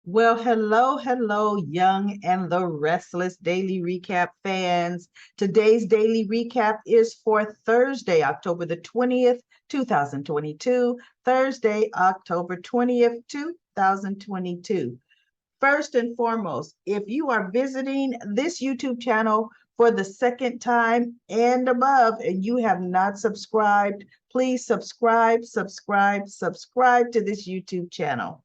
Well, hello, Young and the Restless Daily Recap fans. Today's daily recap is for Thursday, October the 20th, 2022. Thursday, October 20th, 2022. First and foremost, if you are visiting this YouTube channel for the second time and above, and you have not subscribed, please subscribe to this YouTube channel.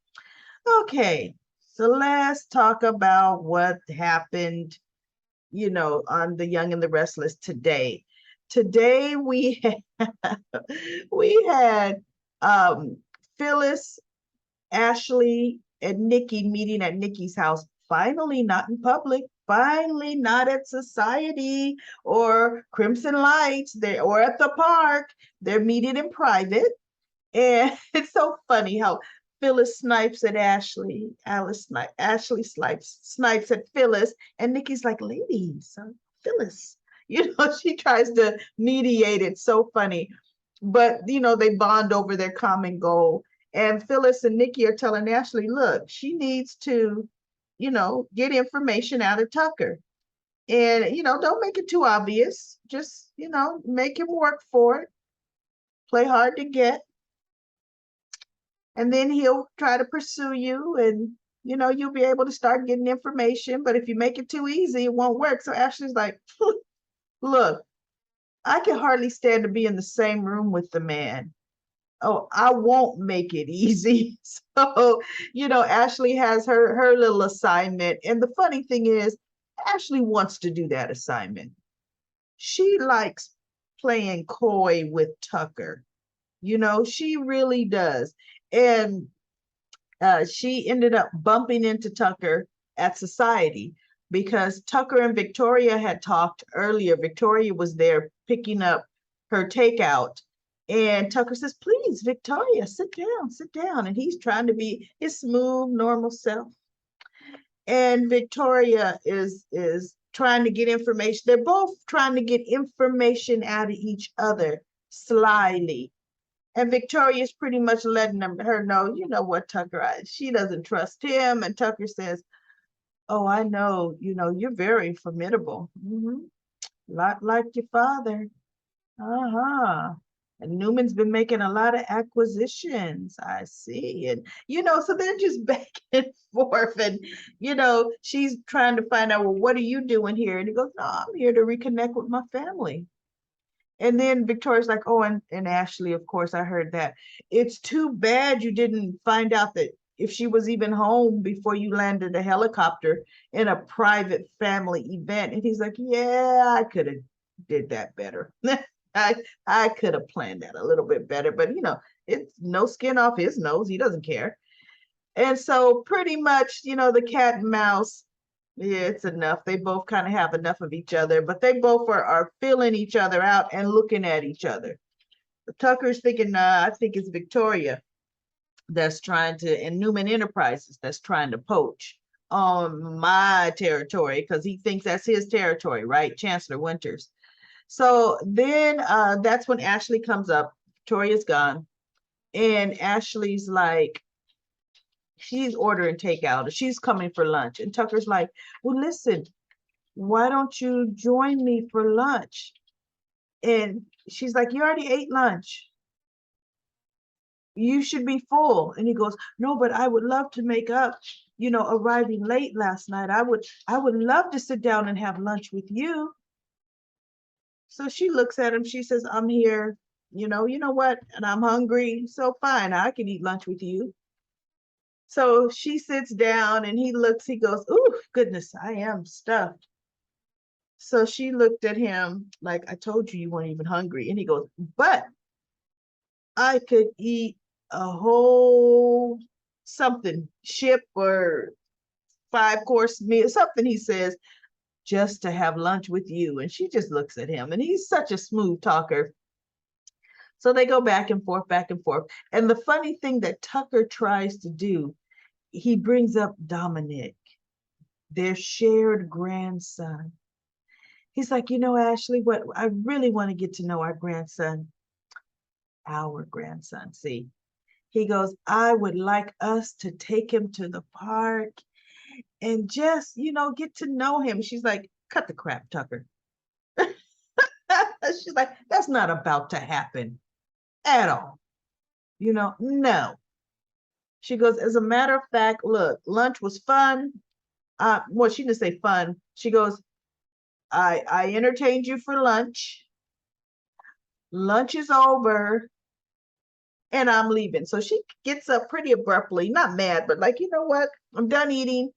Okay, so let's talk about what happened, on The Young and the Restless today. Today we had um Phyllis, Ashley, and Nikki meeting at Nikki's house. Finally, not in public. Finally, not at society or Crimson Lights, or at the park. They're meeting in private. And it's so funny how Phyllis snipes at Ashley, Ashley snipes at Phyllis, and Nikki's like, ladies, Phyllis. She tries to mediate. It's so funny. But they bond over their common goal. And Phyllis and Nikki are telling Ashley, look, she needs to, get information out of Tucker. And don't make it too obvious. Just, make him work for it. Play hard to get, and then he'll try to pursue you, and you'll be able to start getting information. But if you make it too easy, it won't work. So Ashley's like, look, I can hardly stand to be in the same room with the man. Oh, I won't make it easy. So Ashley has her little assignment, and the funny thing is Ashley wants to do that assignment. She likes playing coy with Tucker. She really does. And she ended up bumping into Tucker at society because Tucker and Victoria had talked earlier. Victoria was there picking up her takeout. And Tucker says, please, Victoria, sit down, sit down. And he's trying to be his smooth, normal self. And Victoria is trying to get information. They're both trying to get information out of each other slyly. And Victoria's pretty much letting her know, you know what, Tucker, she doesn't trust him. And Tucker says, oh, I know, you're very formidable. Lot like your father. Uh-huh. And Newman's been making a lot of acquisitions, I see. And, so they're just back and forth. And, she's trying to find out, well, what are you doing here? And he goes, no, I'm here to reconnect with my family. And then Victoria's like, oh, and Ashley, of course, I heard that. It's too bad you didn't find out that if she was even home before you landed a helicopter in a private family event. And he's like, yeah, I could have did that better. I could have planned that a little bit better, but it's no skin off his nose. He doesn't care. And so pretty much, the cat and mouse, yeah, it's enough. They both kind of have enough of each other, but they both are feeling each other out and looking at each other. Tucker's thinking, I think it's Victoria that's trying to, and Newman Enterprises that's trying to poach on my territory because he thinks that's his territory, right? Chancellor Winters. So then that's when Ashley comes up. Victoria's gone. And Ashley's like, she's ordering takeout. She's coming for lunch. And Tucker's like, well, listen, why don't you join me for lunch? And she's like, you already ate lunch. You should be full. And he goes, no, but I would love to make up, arriving late last night. I would love to sit down and have lunch with you. So she looks at him. She says, I'm here, you know what? And I'm hungry. So fine, I can eat lunch with you. So she sits down and he goes, ooh, goodness, I am stuffed. So she looked at him like, I told you weren't even hungry. And he goes, but I could eat a whole something, ship or 5-course meal, something, he says, just to have lunch with you. And she just looks at him, and he's such a smooth talker. So they go back and forth, back and forth. And the funny thing that Tucker tries to do, he brings up Dominic, their shared grandson. He's like, Ashley, what I really want to get to know our grandson, see. He goes, I would like us to take him to the park and just, get to know him. She's like, cut the crap, Tucker. She's like, that's not about to happen at all. No. She goes, as a matter of fact, look, lunch was fun. Well, she didn't say fun. She goes, I entertained you for lunch. Lunch is over and I'm leaving. So she gets up pretty abruptly, not mad, but like, you know what? I'm done eating.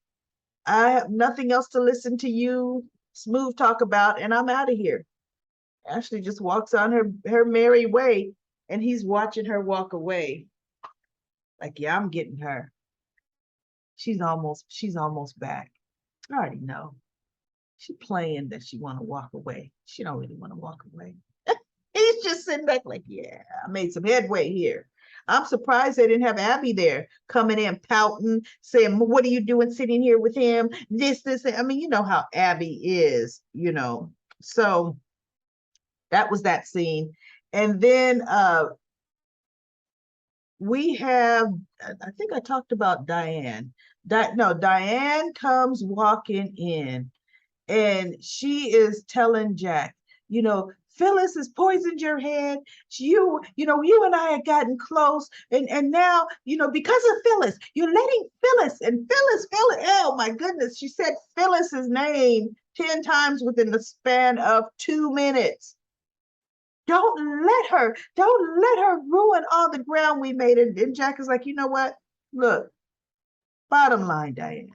I have nothing else to listen to you smooth talk about, and I'm out of here. Ashley just walks on her merry way, and he's watching her walk away. Like, yeah, I'm getting her. She's almost back. I already know. She playing that she want to walk away. She don't really want to walk away. He's just sitting back like, yeah, I made some headway here. I'm surprised they didn't have Abby there coming in pouting, saying, what are you doing sitting here with him? This. I mean, you know how Abby is. So that was that scene. And then we have, I think I talked about Diane. No, Diane comes walking in and she is telling Jack, Phyllis has poisoned your head. You and I had gotten close, and now, because of Phyllis, you're letting Phyllis and Phyllis. Oh my goodness, she said Phyllis's name 10 times within the span of 2 minutes. Don't let her ruin all the ground we made. And Jack is like, you know what? Look, bottom line, Diane,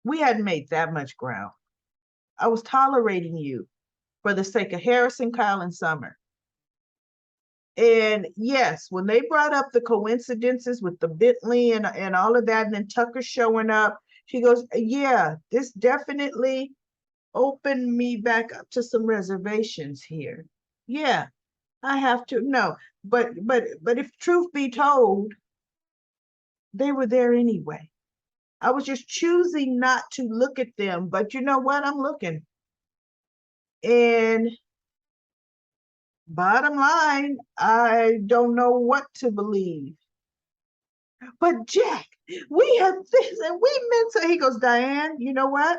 we hadn't made that much ground. I was tolerating you for the sake of Harrison, Kyle, and Summer. And yes, when they brought up the coincidences with the Bentley and all of that, and then Tucker showing up, she goes, yeah, this definitely opened me back up to some reservations here. Yeah, I have to no, but if truth be told, they were there anyway. I was just choosing not to look at them, but you know what? I'm looking. And bottom line, I don't know what to believe. But Jack, we have this and we meant to. He goes, Diane, you know what?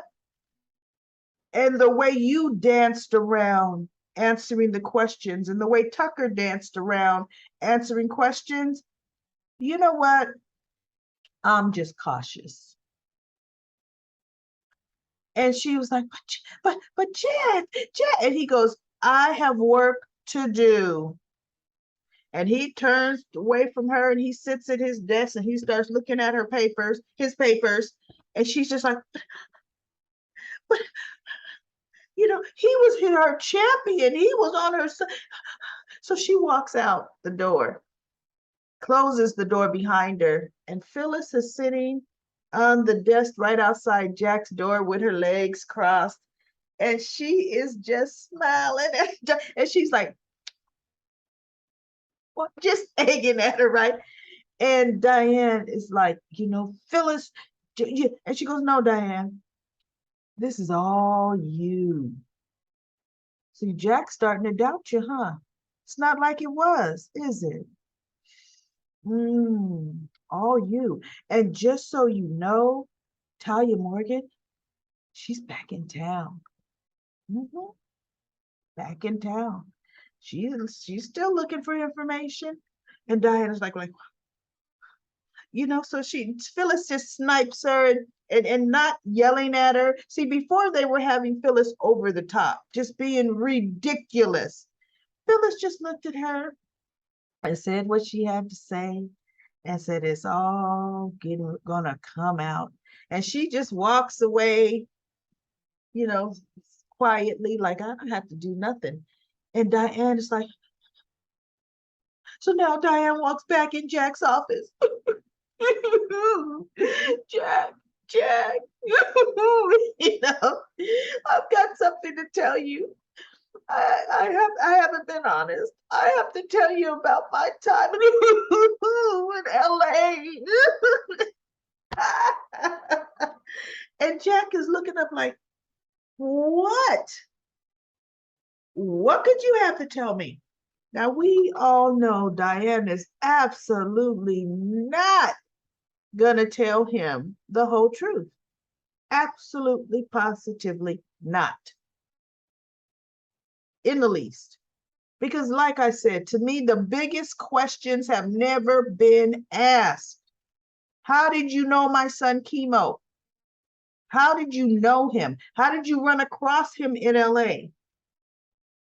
And the way you danced around answering the questions and the way Tucker danced around answering questions, you know what? I'm just cautious. And she was like, but Jack, and he goes, I have work to do. And he turns away from her and he sits at his desk and he starts looking at his papers, and she's just like, but he was her champion. He was on her side. So she walks out the door, closes the door behind her, and Phyllis is sitting on the desk right outside Jack's door with her legs crossed, and she is just smiling and she's like, what, just egging at her, right? And Diane is like, Phyllis, and she goes, no, Diane, this is all you. See, Jack's starting to doubt you, huh? It's not like it was, is it? All you. And just so you know, Talia Morgan, she's back in town. Mm-hmm. Back in town. She's still looking for information. And Diana's like, so Phyllis just snipes her and not yelling at her. See, before they were having Phyllis over the top, just being ridiculous. Phyllis just looked at her and said what she had to say and said, it's all gonna come out. And she just walks away, quietly, like, I don't have to do nothing. And Diane is like, so now Diane walks back in Jack's office. Jack, I've got something to tell you. I haven't been honest. I have to tell you about my time in LA. And Jack is looking up like, what? What could you have to tell me? Now, we all know Diane is absolutely not going to tell him the whole truth. Absolutely, positively not in the least. Because, like I said, to me, the biggest questions have never been asked. How did you know my son Chemo? How did you know him? How did you run across him in LA?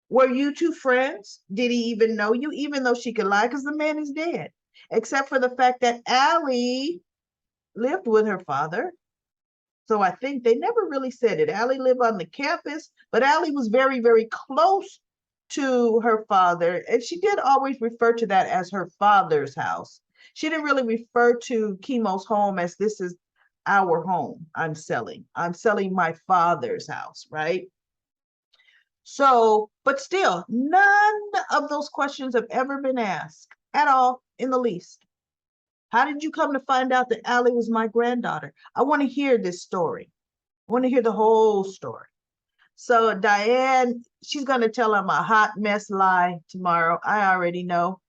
Were you two friends? Did he even know you? Even though she could lie, because the man is dead. Except for the fact that Allie lived with her father. So I think they never really said it. Allie lived on the campus, but Allie was very, very close to her father. And she did always refer to that as her father's house. She didn't really refer to Chemo's home as this is our home I'm selling. I'm selling my father's house, right? So, but still, none of those questions have ever been asked at all in the least. How did you come to find out that Allie was my granddaughter? I want to hear this story. I want to hear the whole story. So Diane, she's going to tell him a hot mess lie tomorrow. I already know.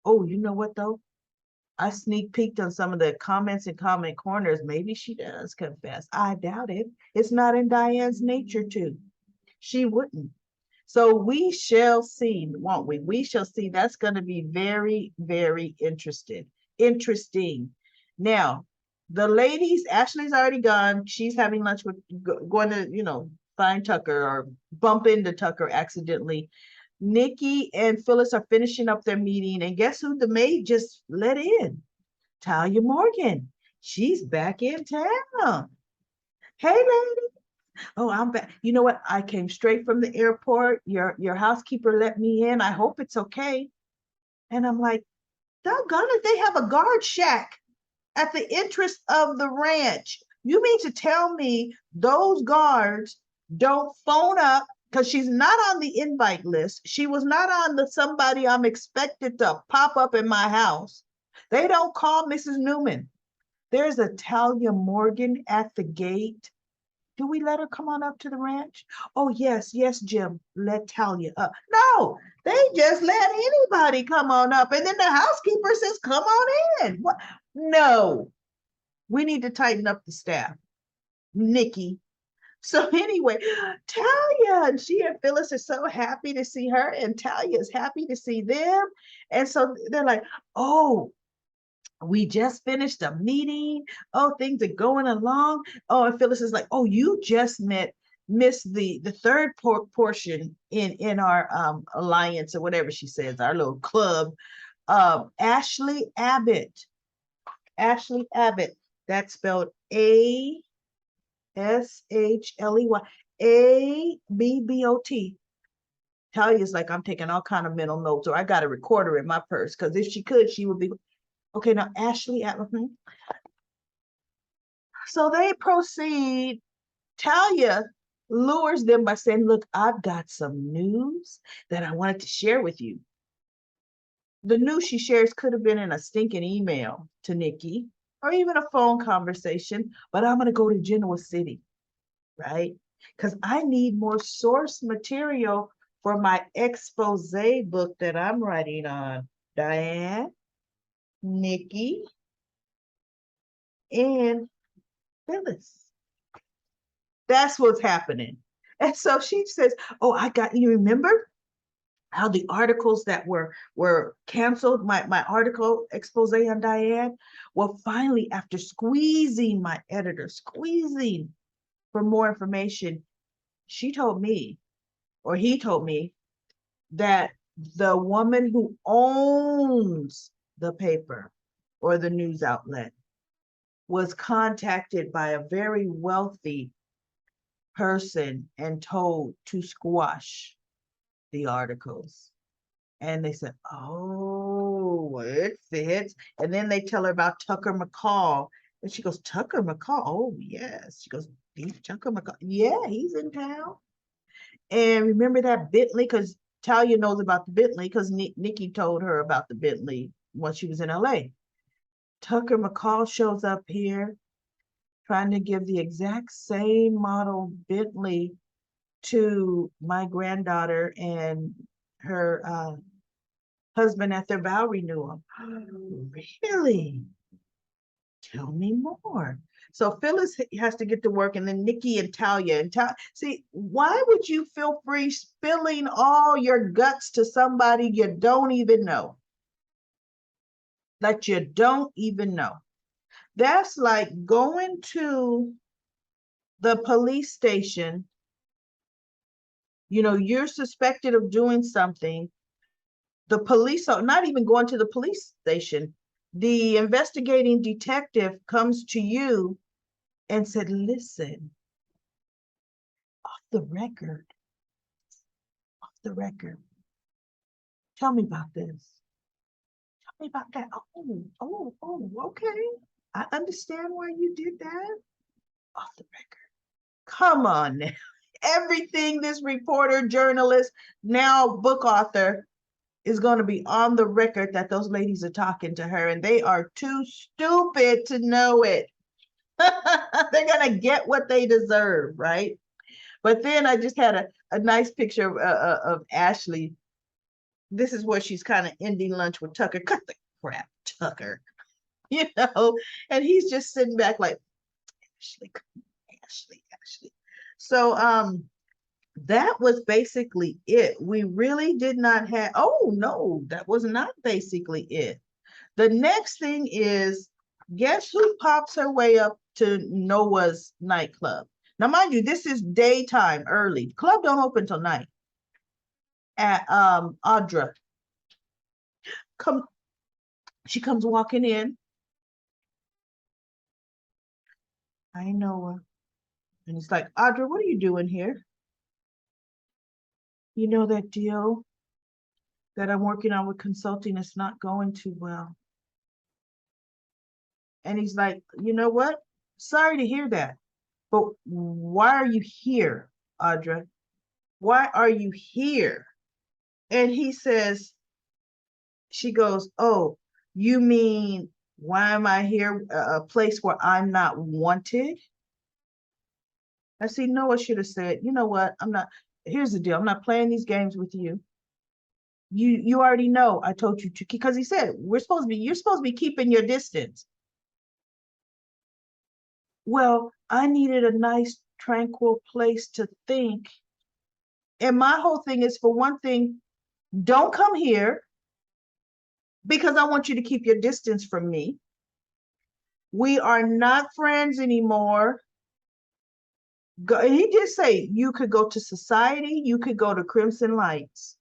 Oh, you know what though? I sneak peeked on some of the comments and comment corners. Maybe she does confess. I doubt it. It's not in Diane's nature to. She wouldn't. So we shall see, won't we? We shall see. That's going to be very, very interesting. Interesting. Now, the ladies, Ashley's already gone. She's having lunch with, going to, find Tucker or bump into Tucker accidentally. Nikki and Phyllis are finishing up their meeting. And guess who the maid just let in? Talia Morgan. She's back in town. Hey, lady. Oh, I'm back. You know what? I came straight from the airport. Your housekeeper let me in. I hope it's okay. And I'm like, doggone it, they have a guard shack at the entrance of the ranch. You mean to tell me those guards don't phone up because she's not on the invite list. She was not on the somebody I'm expected to pop up in my house. They don't call Mrs. Newman. There's a Talia Morgan at the gate. Do we let her come on up to the ranch? Oh, yes, yes, Jim. Let Talia up. No, they just let anybody come on up. And then the housekeeper says, come on in. What? No, we need to tighten up the staff. Nikki. So anyway, Talia and she and Phyllis are so happy to see her, and Talia is happy to see them. And so they're like, oh, we just finished a meeting. Oh, things are going along. Oh, and Phyllis is like, oh, you just missed the third portion in our alliance or whatever she says, our little club. Ashley Abbott. Ashley Abbott. That's spelled ASHLEY. ABBOT. Talia's like, I'm taking all kind of mental notes, or I got a recorder in my purse, because if she could, she would be. Okay, now Ashley. So they proceed. Talia lures them by saying, look, I've got some news that I wanted to share with you. The news she shares could have been in a stinking email to Nikki or even a phone conversation, but I'm going to go to Genoa City, right? Because I need more source material for my expose book that I'm writing on. Diane, Nikki, and Phyllis. That's what's happening. And so she says, oh, I got, you remember how the articles that were canceled, my article expose on Diane? Well, finally, after squeezing my editor, squeezing for more information, she told me, or he told me, that the woman who owns the paper or the news outlet was contacted by a very wealthy person and told to squash the articles. And they said, oh, it fits. And then they tell her about Tucker McCall. And she goes, Tucker McCall? Oh, yes. She goes, Tucker McCall? Yeah, he's in town. And remember that Bentley? Because Talia knows about the Bentley because Nikki told her about the Bentley when she was in LA. Tucker McCall shows up here trying to give the exact same model Bentley to my granddaughter and her husband at their vow renewal. Really? Tell me more. So Phyllis has to get to work, and then Nikki and Talia see, why would you feel free spilling all your guts to somebody you don't even know? That you don't even know. That's like going to the police station. You know, you're suspected of doing something. The police are not even going to the police station. The investigating detective comes to you and said, listen, off the record, tell me about this. Tell me about that. Okay. I understand why you did that. Off the record. Come on now. Everything this reporter, journalist, now book author is going to be on the record that those ladies are talking to her, and they are too stupid to know it. They're going to get what they deserve, right? But then I just had a nice picture of Ashley. This is where she's kind of ending lunch with Tucker. Cut the crap, Tucker. You know, and he's just sitting back like, Ashley, Ashley. So that was basically it. We really did not have, oh no, that was not basically it. The next thing is, guess who pops her way up to Noah's nightclub? Now, mind you, this is daytime, early. Club don't open till night. At Audra. She comes walking in. I know her. And he's like, Audra, what are you doing here? You know that deal that I'm working on with consulting is not going too well. And he's like, you know what? Sorry to hear that. But why are you here, Audra? Why are you here? And he says, she goes, oh, you mean, why am I here? A place where I'm not wanted? I see Noah should have said, you know what? Here's the deal. I'm not playing these games with you. You already know I told you to, because he said, you're supposed to be keeping your distance. Well, I needed a nice, tranquil place to think. And my whole thing is, for one thing, don't come here because I want you to keep your distance from me. We are not friends anymore. He did say you could go to society, you could go to Crimson Lights,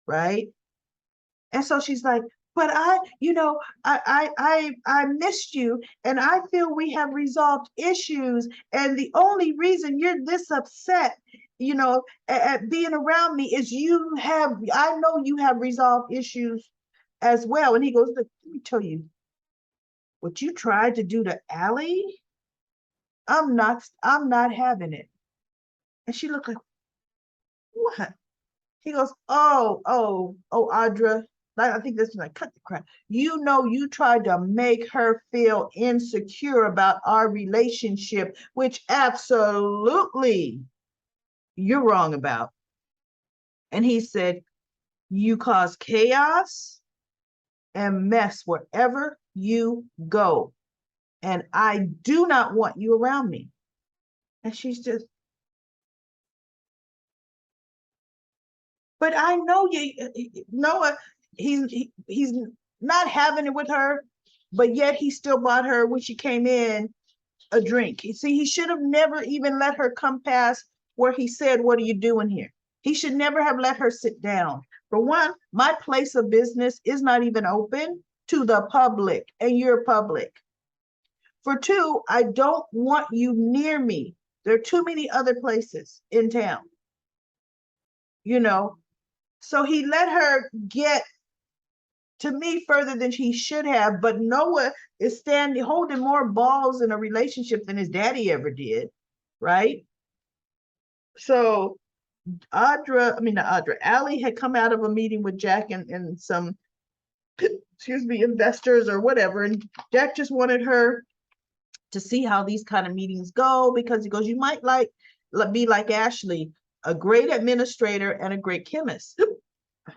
right? And so she's like, but I missed you, and I feel we have resolved issues, and the only reason you're this upset, at being around me is I know you have resolved issues as well. And he goes, let me tell you, what you tried to do to Allie, I'm not having it. And she looked like, what? He goes, oh, Audra. I think this is like, cut the crap. You tried to make her feel insecure about our relationship, which absolutely you're wrong about. And he said, you cause chaos and mess wherever you go. And I do not want you around me. And she's just, but I know Noah, he's not having it with her, but yet he still bought her, when she came in, a drink. See, he should have never even let her come past where he said, what are you doing here? He should never have let her sit down. For one, my place of business is not even open to the public, and you're public. For two, I don't want you near me. There are too many other places in town, So he let her get to me further than he should have, but Noah is holding more balls in a relationship than his daddy ever did, right? So Allie had come out of a meeting with Jack and some, investors or whatever, and Jack just wanted her to see how these kind of meetings go, because he goes, you might be like Ashley. a great administrator and a great chemist.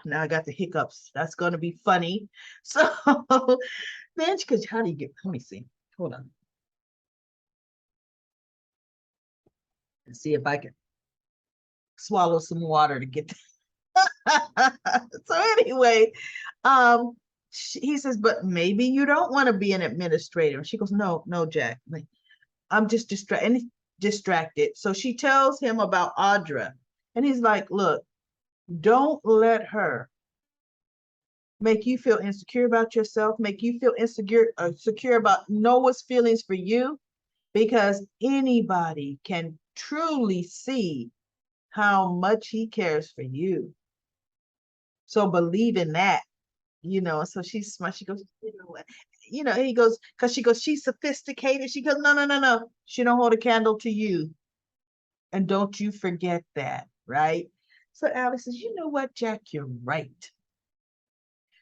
Now I got the hiccups. That's going to be funny. So then, because how do you get, let me see. Hold on. Let's see if I can swallow some water to get. So anyway, he says, but maybe you don't want to be an administrator. And she goes, no, no, Jack. Like, I'm just distracted. So she tells him about Audra. And he's like, look, don't let her make you feel insecure about yourself, make you feel insecure, secure about Noah's feelings for you, because anybody can truly see how much he cares for you. So believe in that, you know. So she's smart. She goes, you know what? You know, he goes, because she goes, she's sophisticated. She goes, no, no, no, no. She don't hold a candle to you. And don't you forget that, right? So Alex says, you know what, Jack, you're right.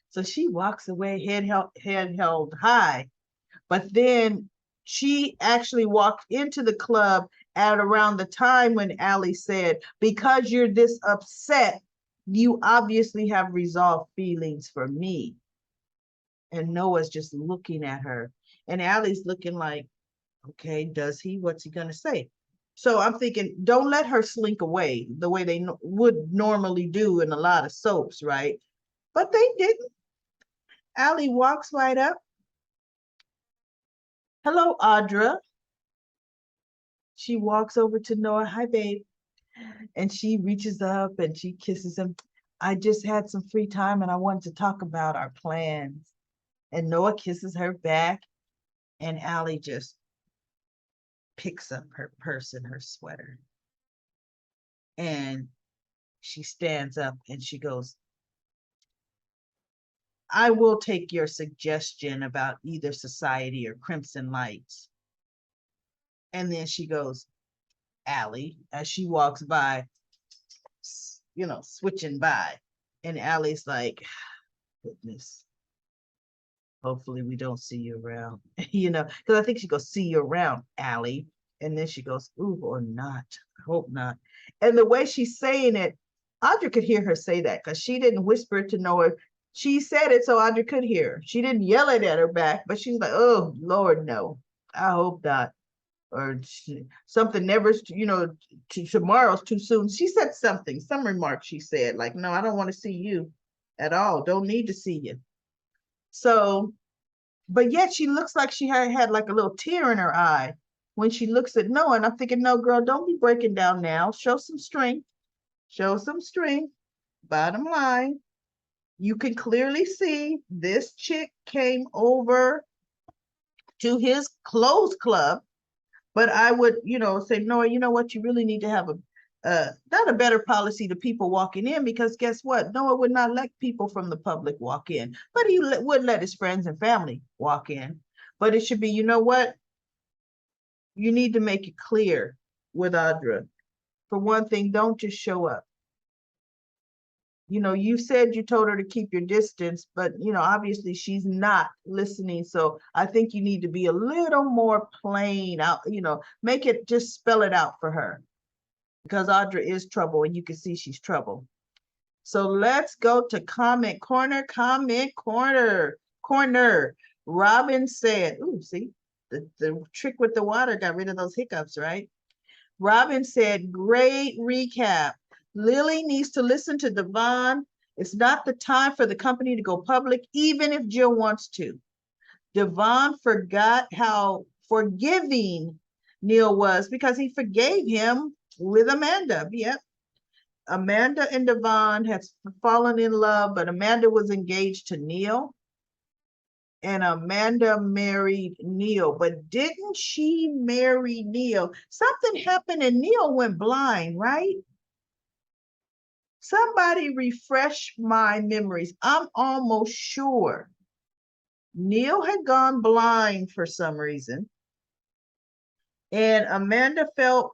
So she walks away, head held high. But then she actually walked into the club at around the time when Allie said, because you're this upset, you obviously have resolved feelings for me. And Noah's just looking at her. And Allie's looking like, okay, does he? What's he going to say? So I'm thinking, don't let her slink away the way they would normally do in a lot of soaps, right? But they didn't. Allie walks right up. Hello, Audra. She walks over to Noah. Hi, babe. And she reaches up and she kisses him. I just had some free time and I wanted to talk about our plans. And Noah kisses her back. And Allie just picks up her purse and her sweater. And she stands up and she goes, I will take your suggestion about either Society or Crimson Lights. And then she goes, Allie, as she walks by, you know, switching by. And Allie's like, goodness, hopefully we don't see you around, you know, because I think she goes, see you around, Allie. And then she goes, ooh, or not. I hope not. And the way she's saying it, Audra could hear her say that because she didn't whisper it to Noah. She said it so Audra could hear. She didn't yell it at her back, but she's like, oh, Lord, no, I hope not. Or something never, you know, tomorrow's too soon. She said something, some remark she said, like, no, I don't want to see you at all. Don't need to see you. So, but yet she looks like she had like a little tear in her eye when she looks at Noah. And I'm thinking, no, girl, don't be breaking down now. Show some strength. Show some strength. Bottom line, you can clearly see this chick came over to his clothes club. But I would, you know, say, Noah, you know what? You really need to have not a better policy to people walking in, because guess what? Noah would not let people from the public walk in, but he would let his friends and family walk in. But it should be, you know what? You need to make it clear with Audra. For one thing, don't just show up. You know, you said you told her to keep your distance, but, you know, obviously she's not listening. So I think you need to be a little more plain out, you know, make it, just spell it out for her, because Audra is trouble and you can see she's trouble. So let's go to comment corner. Robin said, ooh, see, the trick with the water got rid of those hiccups, right? Robin said, great recap. Lily needs to listen to Devon. It's not the time for the company to go public, even if Jill wants to. Devon forgot how forgiving Neil was because he forgave him with Amanda. Yep. Amanda and Devon had fallen in love, but Amanda was engaged to Neil. And Amanda married Neil, but didn't she marry Neil? Something happened and Neil went blind, right? Somebody refresh my memories. I'm almost sure Neil had gone blind for some reason. And Amanda felt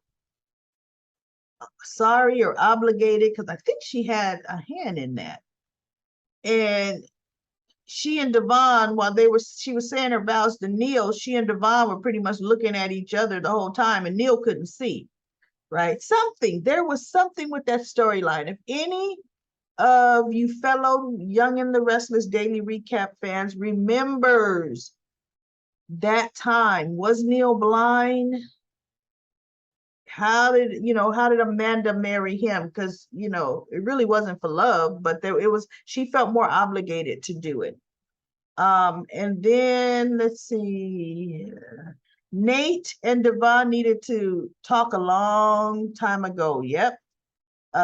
sorry or obligated because I think she had a hand in that. And she and Devon, while she was saying her vows to Neil, she and Devon were pretty much looking at each other the whole time, and Neil couldn't see. right? Something, there was something with that storyline. If any of you fellow Young and the Restless Daily Recap fans remembers that time, was Neil blind? How did Amanda marry him? Because it really wasn't for love, but she felt more obligated to do it. And then let's see, Nate and Devon needed to talk a long time ago. Yep.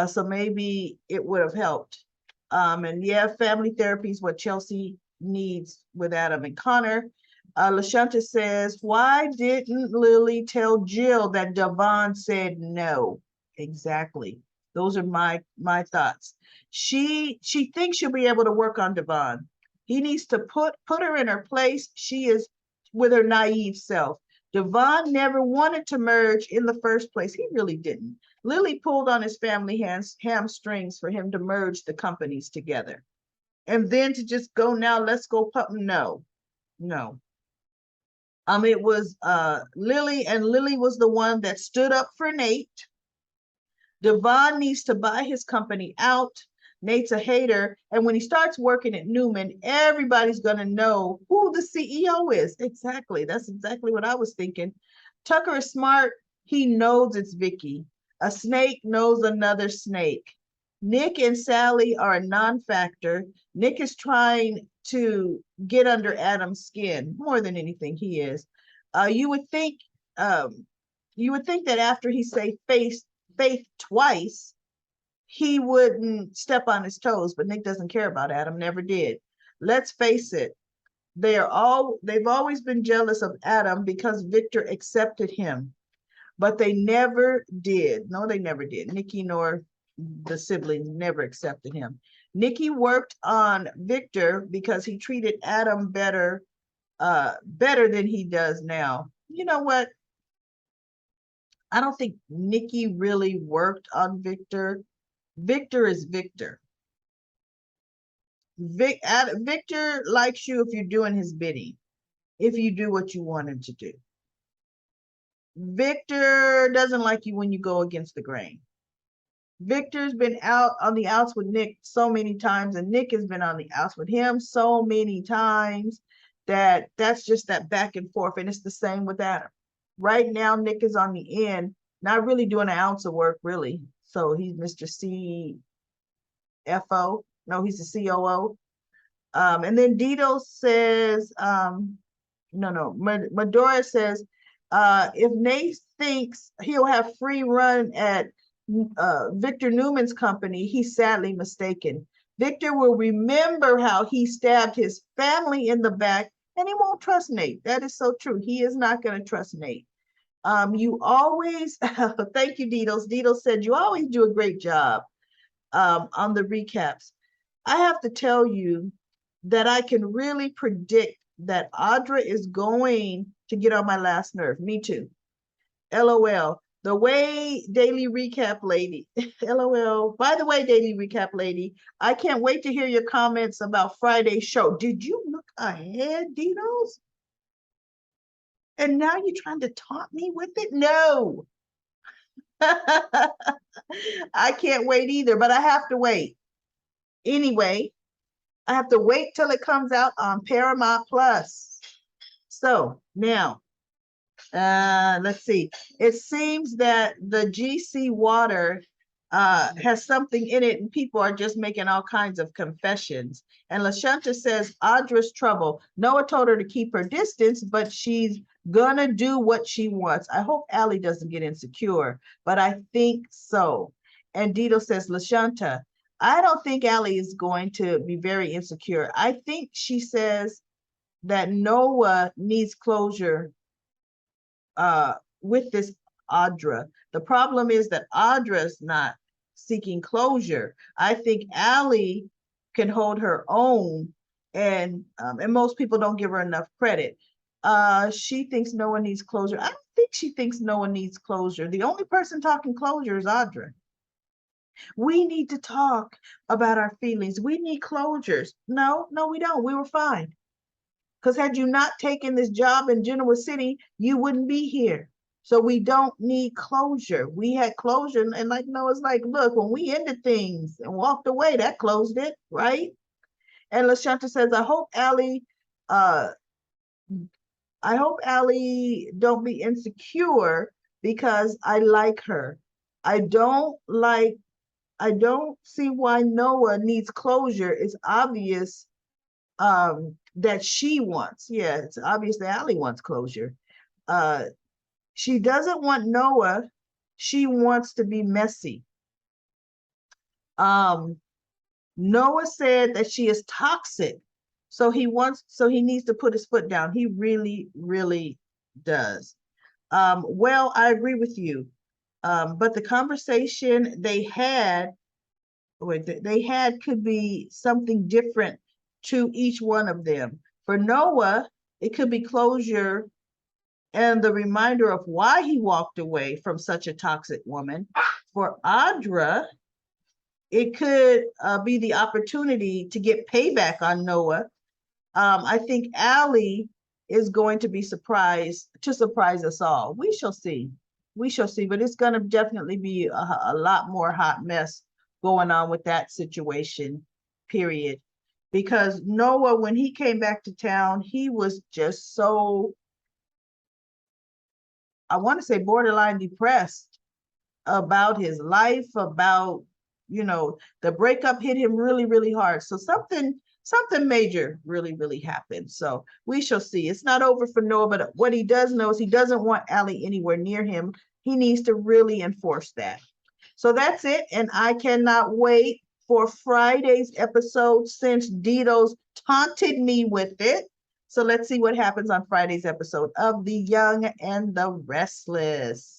So maybe it would have helped. And yeah, family therapy is what Chelsea needs with Adam and Connor. Lashanta says, why didn't Lily tell Jill that Devon said no? Exactly. Those are my thoughts. She thinks she'll be able to work on Devon. He needs to put her in her place. She is with her naive self. Devon never wanted to merge in the first place. He really didn't. Lily pulled on his family hamstrings for him to merge the companies together. And then to just go now, let's go no. It was Lily, and Lily was the one that stood up for Nate. Devon needs to buy his company out. Nate's a hater. And when he starts working at Newman, everybody's going to know who the CEO is. Exactly. That's exactly what I was thinking. Tucker is smart. He knows it's Vicky. A snake knows another snake. Nick and Sally are a non-factor. Nick is trying to get under Adam's skin more than anything he is. You would think that after he say faith twice, he wouldn't step on his toes, but Nick doesn't care about Adam, never did. Let's face it, they've always been jealous of Adam because Victor accepted him, but they never did. No, they never did. Nikki nor the siblings never accepted him. Nikki worked on Victor because he treated Adam better than he does now. You know what? I don't think Nikki really worked on Victor. Victor is Victor. Victor likes you if you're doing his bidding, if you do what you want him to do. Victor doesn't like you when you go against the grain. Victor's been out on the outs with Nick so many times, and Nick has been on the outs with him so many times that's just that back and forth. And it's the same with Adam. Right now, Nick is on the end, not really doing an ounce of work, really. So he's Mr. CFO. No, he's the COO. And then Dito says, Medora says, if Nate thinks he'll have free run at Victor Newman's company, he's sadly mistaken. Victor will remember how he stabbed his family in the back, and he won't trust Nate. That is so true. He is not going to trust Nate. You always, thank you, Dito. Dito said, you always do a great job on the recaps. I have to tell you that I can really predict that Audra is going to get on my last nerve. Me too. LOL. The way Daily Recap Lady, LOL. By the way, Daily Recap Lady, I can't wait to hear your comments about Friday's show. Did you look ahead, Dinos? And now you're trying to taunt me with it? No. I can't wait either, but I have to wait. Anyway, I have to wait till it comes out on Paramount Plus. So now, let's see. It seems that the GC water has something in it, and people are just making all kinds of confessions. And Lashanta says Audra's trouble. Noah told her to keep her distance, but she's gonna do what she wants. I hope Allie doesn't get insecure, but I think so. And Dito says, Lashanta, I don't think Allie is going to be very insecure. I think she says that Noah needs closure with this Audra. The problem is that Audra's not seeking closure. I think Allie can hold her own, and most people don't give her enough credit. She thinks no one needs closure. I don't think she thinks no one needs closure. The only person talking closure is Audra. We need to talk about our feelings. We need closures. No, we don't. We were fine. Because had you not taken this job in Genoa City, you wouldn't be here. So we don't need closure. We had closure, and like Noah's like, look, when we ended things and walked away, that closed it, right? And LaShanta says, uh, I hope Allie don't be insecure because I like her. I don't like, I don't see why Noah needs closure. It's obvious that she wants. Yeah, it's obvious that Allie wants closure. Uh, she doesn't want Noah. She wants to be messy. Um, Noah said that she is toxic. So he needs to put his foot down. He really, really does. Well, I agree with you. But the conversation they had could be something different to each one of them. For Noah, it could be closure and the reminder of why he walked away from such a toxic woman. For Audra, it could be the opportunity to get payback on Noah. I think Allie is going to be surprise us all. We shall see. We shall see, but it's going to definitely be a lot more hot mess going on with that situation, period. Because Noah, when he came back to town, he was just so, I want to say, borderline depressed about his life, about, the breakup hit him really, really hard. So something major really happened. So we shall see. It's not over for Noah, but what he does know is he doesn't want Allie anywhere near him. He needs to really enforce that. So that's it. And I cannot wait for Friday's episode since Dito's taunted me with it. So let's see what happens on Friday's episode of The Young and the Restless.